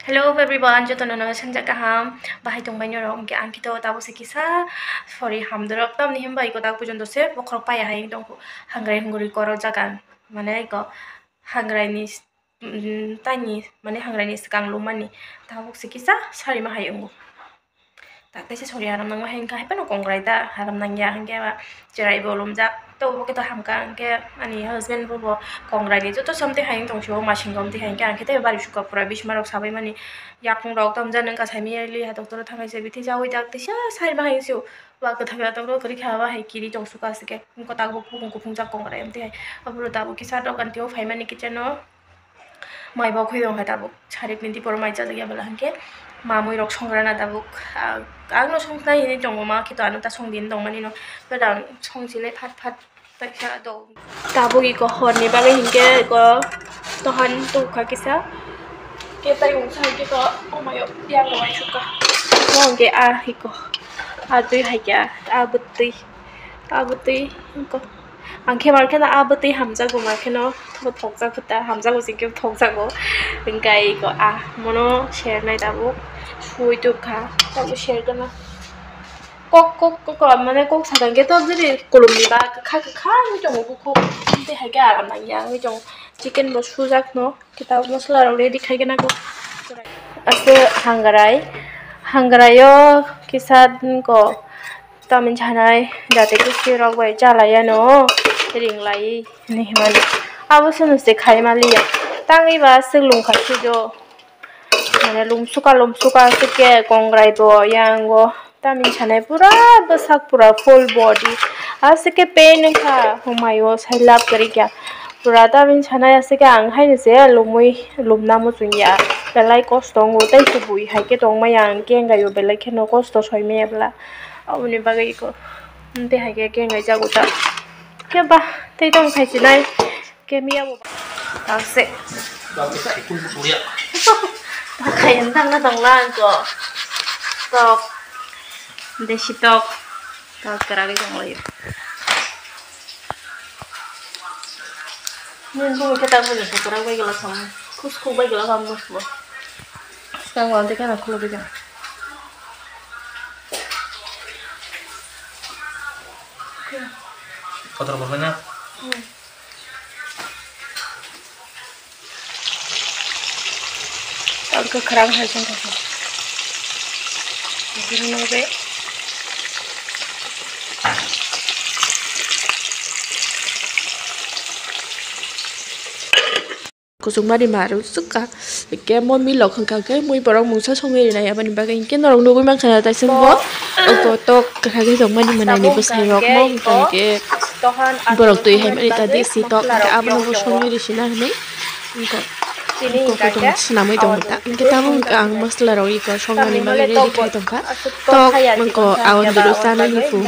Hello everyone, जो तो नोना संजा का हम बाहर तुम बनियो रोम के आंकी तो ताबो से किसा sorry हम दरक तम निहिम बाई को ताबो पुजन तो से बखर पाया है एकदम को हंगराई हंगुरी करो जागान माने को हंगराई नि तानी माने हंगराई नि सकांग लुमानी ताबो से किसा सारी मा हाय उंगो ताते से sorry हारम नंग हें का है पनो कोंग्राई ता हारम नंग या हंगे वा जेराई बोलुम जा तो वो के तो हम का हंगे अनि हस्बैंड वो कोंग्राई नि तो समते हाय तो शो माशिंग गम ते हाय के आंके ते बारी शुका पूरा बीच मारक साबै माने याकुं रok tam jan ka sami li ha doctor thangai se bithi jawi dak te sha sai ba hai su wa ka thaga ta ro kri kha ba hai kiri tong su ka se ke ko ta go ku phung jak kong ra em te hai aburo ta bo ki sa dok kan tio phai mani kitchen no mai ba khoi dong ha ta bo chari plinti por mai ja ya bala hanke ma moi rok songra na ta bo ang no song nai ni tong ma ki to anu ta song din dong mani no pa dang song si le phat phat ta kha do ta bo ki ko hon ni ba ga hinke ko to han tu kha ki sa cái tay uống sai cái có ông mày đang ngồi chụp cả ngon cái thì có tuy hay cái bự tuy có anh khi mà cái là bự tuy hàm ra của mà cái nó thọc thọc ra phật ta hàm ra củaสิ่งcái thọc ra của bên cái có mà nó share này ta bố vui được cả ta bố share cái nó có còn mà này có sản cái top gì của lùm đi ba cái khác cái trong một cô thì hay cái làm này cái trong chicken bosku jak no kita masala ready khai gena ko ase hangarayo kisad ko tamin chanai jate ki sirok bai chala ya no ring lai ni himali abo sunu se khai mali ya tangi ba silung khachi jo mane lum suka se ke kongrai bo yango tamin chanai pura basak pura full body ase ke pain kha humayo sailap kari kya Purata bin chana ya se ka ang hai ne se lumna mo chunya belai cost ngo tai su bui hai ke tong ma yang ke nga yo belai ke no cost soi me bla awni bagai ko nte hai ke ngai ja guta ke ba tai tong thai chi nai ke mi abo ta se ta khai an dang na dang lan ko tok de shi tok ta kara ge jong lai nên tôi cái tao bây giờ phải quay cái là xong cusco quay cái là xong rồi đang làm cái là cool bây giờ có tao bớt nha tao cứ kháng hay xong rồi cái nó bé ko sungma di maru suka ke mon mi lok khang ke mui borong mung sa songe này abani bagai ke norong no mang khana ta sungbo ko to kha ge sungma di manai ni busai rok mong kan ke borok tui hai mani ta di si to ka abani bo songe ri sina ne ko ko to sinamai dong ta ke ta mong ang masla ro i ko songa ni mali re dikhai tong ka to mang ko awan duru sa na ni fu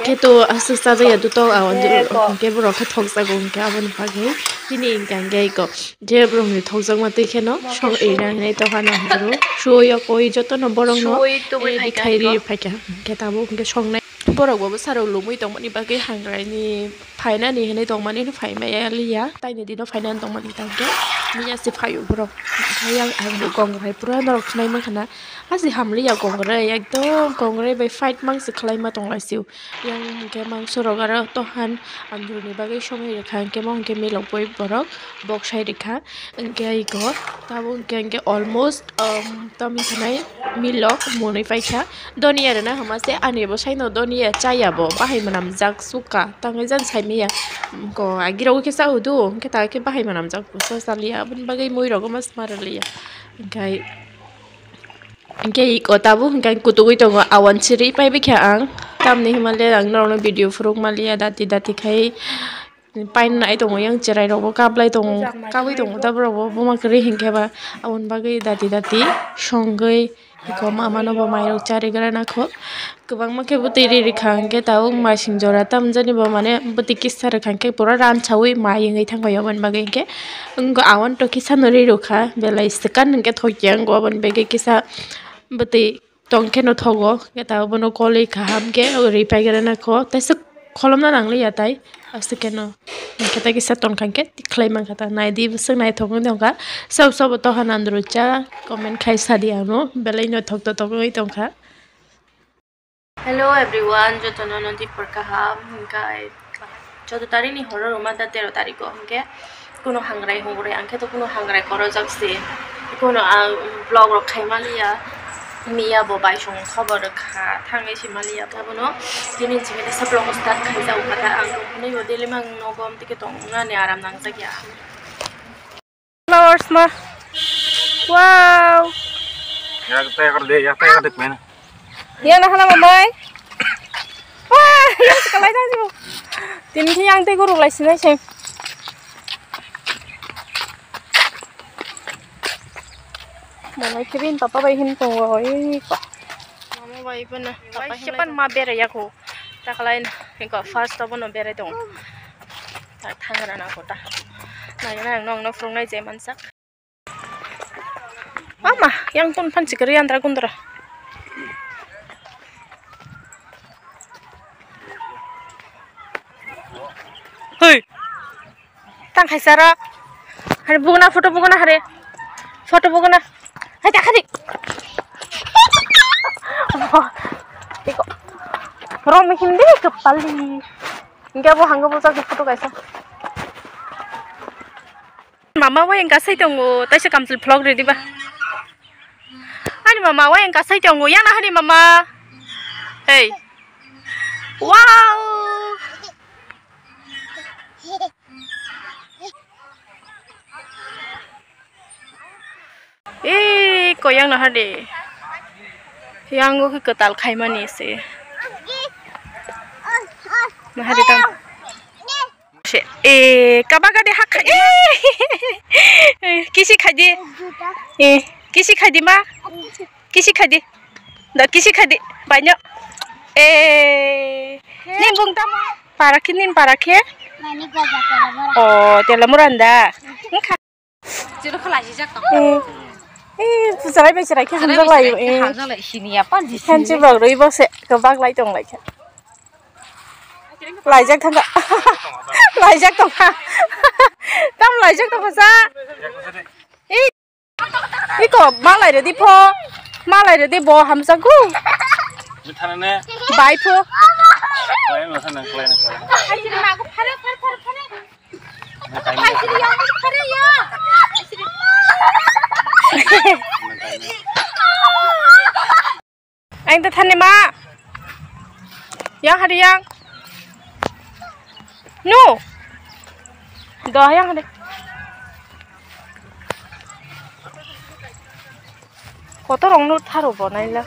ke to asu sa ja du to awan duru ke borok kha thok sa gong ke abani bagai ini ingkang gay ko je brong ni thojang ma te kheno song e na nei to hana haro shoya koi joto no borong no e dikhai ri phaka ke tabo ke song nai borok bo saro lumui tong mani bagai hangrai ni phaina ni nei tong mani no phai ma ya liya tai ni di no phainan tong mani tang ke mi ya si phayu borok thayang ang gong rai pura norok nai ma khana asi hamli ya gong rai ekdom gong rai bai fight mang se khlai ma tong lai siu yang ke mang sorok ara to han andur ni bagai song e khang ke mong ke mi lok boi borok bok sai rekha ke ai ko tabo ke almost tami thanai milok monai paikha doni ara na hamase ane bo sai no doni ya chaya bo bahai manam jak suka tangai jan sai me ya ko agiro ke sa udu ke ta ke bahai manam jak so salia bun bagai moi rogo mas maralia kai ke ko tabo kai kutugui to awan chiri pai be kha ang tamni himale ang no video frog malia dati khai pain nai tong yang cherai ro ka blai tong ka wi tong ta bro bo ma kri hingke ba awon bagai dati songai ko ma mano ba mai ro chari gara na kho kubang ma ke buti ri khang ke taung ma sing jora tam jani ba mane buti kissa ra khang ke pura ran chawi ma yengai thang ba yaban bagai ke ngo awon to kissa no ri ro kha belai sekan ke thokyang go ban bege kissa buti tong ke no thogo ke ta bono kole kham ke ri pai gara na kho ta kolomna nangli ya tai asikeno kita ki seton kanke tiklai man kata nai di beseng nai thong dongka sob to hanandro cha comment khai sadi ano belai no thok to ngai tongka. Hello everyone, jotono no di porkaham hingkai 14 তারিখ ni horor roma da 13 তারিখ hingke kuno hangrai hongore angke to kuno hangrai koro jakse kuno vlog rok khaimaliya miya bo bai song khabar kha thangai simaliya tabono dinin chimete saplong start khaijau kata ang ni yodele mang no gom tike tong na ne aram nang jakya flowers ma wow ya ta dek men yang na hala mamai wah yang sekalai ta ju tin ki yang te guru lai sinai sem mamai kebin papa bai hin tong oi ko mama bai bana papa sepan ma bere ya ko ta kalai ko first to bono bere dong ta thangara na ko ta na nong no frong nai je mansak mama yang pun pan cikeri antara kundra hei tang khai sara hari buguna foto buguna hai ta khadi iko rom hindi kepali enggak bo hangga bo jak foto kaisa mama wa yang kasai tongo taise kamsil vlog ready ba ani mama wa yang kasai tongo yang na hari mama hey wow koyang na hade yang go ketal khaimani se na hade tam se kabaga de hak kisi khadi kisi khadi ma kisi khadi da kisi khadi banyak nin bung tam parakhe oh telamuranda Jero khalai jak to. Pujarai bai sirai ke hamjak lai hamjak lai sini apa di sini. Hanci bag roi bak se kebak lai tong lai ke. Lai jak thanga. Lai jak tong ha. Tam lai jak tong sa. Iko ma lai de di pho. Ma lai de di bo hamjak ku. Mithanane. Bai pho. Klai no sana klai na klai. Hai sini ma ko phare. Hai sini yang phare ya. Anh ta thân ma yang hari yang no dah yang hari kota rong nu tharo bonai la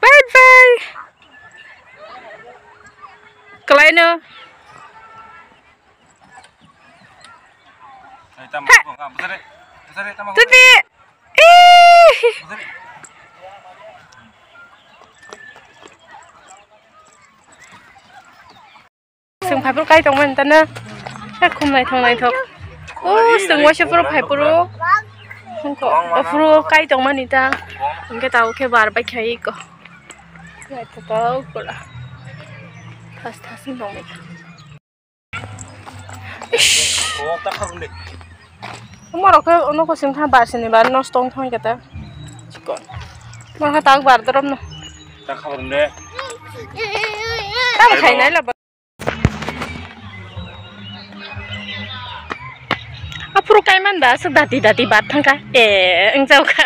bye bye kelai no Tapi, sừng phải bút cây trong mình tên á, các khung này thằng này thật, sừng quá chụp phải bút, không có, bút cây trong mình ta, cái tàu cái bar bay khai có, cái tàu có là, thas sinh đồng mình. Mà nó có sinh tham bạc sinh bạc nó stong thôi cái ta, chỉ còn, mà cái tàu bạc đó nó, ta không được, ta mà thấy này là Apro kay man ba sa dati batang ka ang jaw ka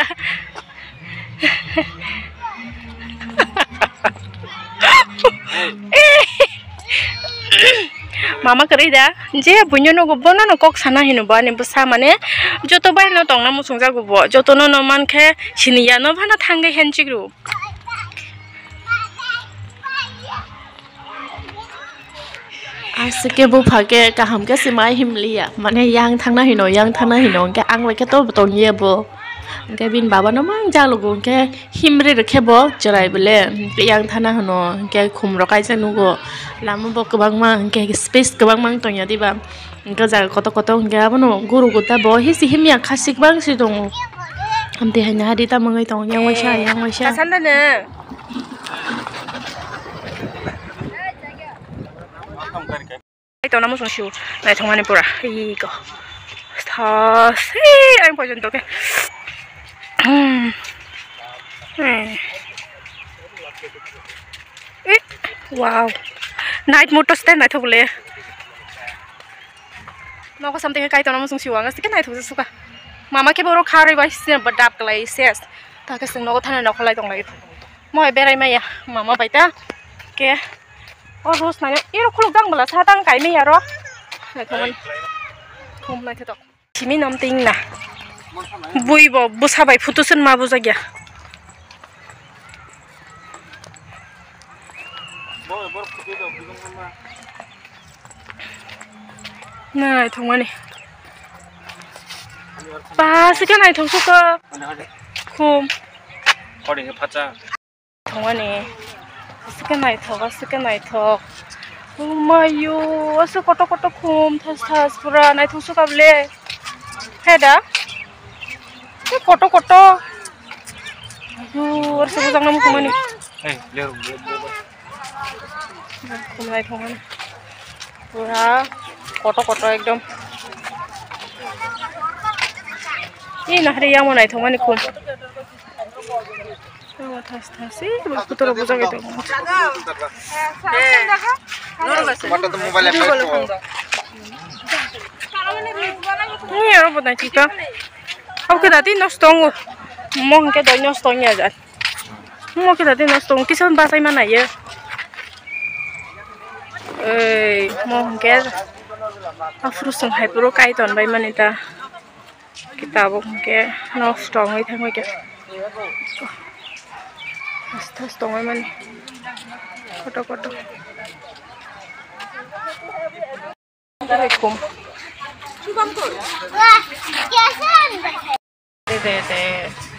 mama kerida je bunyo no go bono no kok sana hinu ba ne busa mane joto bai no tong na musung ja go bo joto no man khe siniya no bhana thangai henchi group Asike bu phake kaham ke simai himlia mane yang thangna hino ke ang le ke to ton ye bo ke bin baba no mang ja logo ke himre rekhe bo jarai bele yang thana hino ke khum rokai janu go lamu bo kabang ma ke space kabang mang to ya diba ke ja koto ke abono guru gota bo hi si himya khasik bang si dong amte hanya hadita mangai tong yang waisha kasanda ne to na mo song siu nai thong mani pura i go tha si ang pojon to ke wow night motor stand nai thole no ko something kai to na mo song siu ang asti ke nai thong suka mama ke boro khari ba sin badap klai ses ta ke sing no ko thana no khalai tong lai moi berai mai ya mama baita ke oh rose nanya iro khuluk dang bala sa dang kai me ya ro nai thong thom nai thok chimi nom ting na bui bo busa bai phutusun ma buja gya nai thong mani ba sika nai thong suka khum Kording ke pacha. thong mani sika nai thok mayu asu koto koto khum thas pura nai thong suka ble heda ke koto koto ayu arse bujang namu khumani Eh, lihat. khum nai thong mani pura koto koto ekdom ini nah yang mau naik thong mani khum thas sih putar bujang itu Mata tuh mobile apa itu? ini apa buat nanti kan aku kita tadi nostong mau kita doi nostongnya aja mau kita tadi nostong kisan bahasa mana ya mau kita afrusung hypero kaiton by manita kita mungkin nostong itu mau kita nostong mana koto Assalamualaikum. Dede.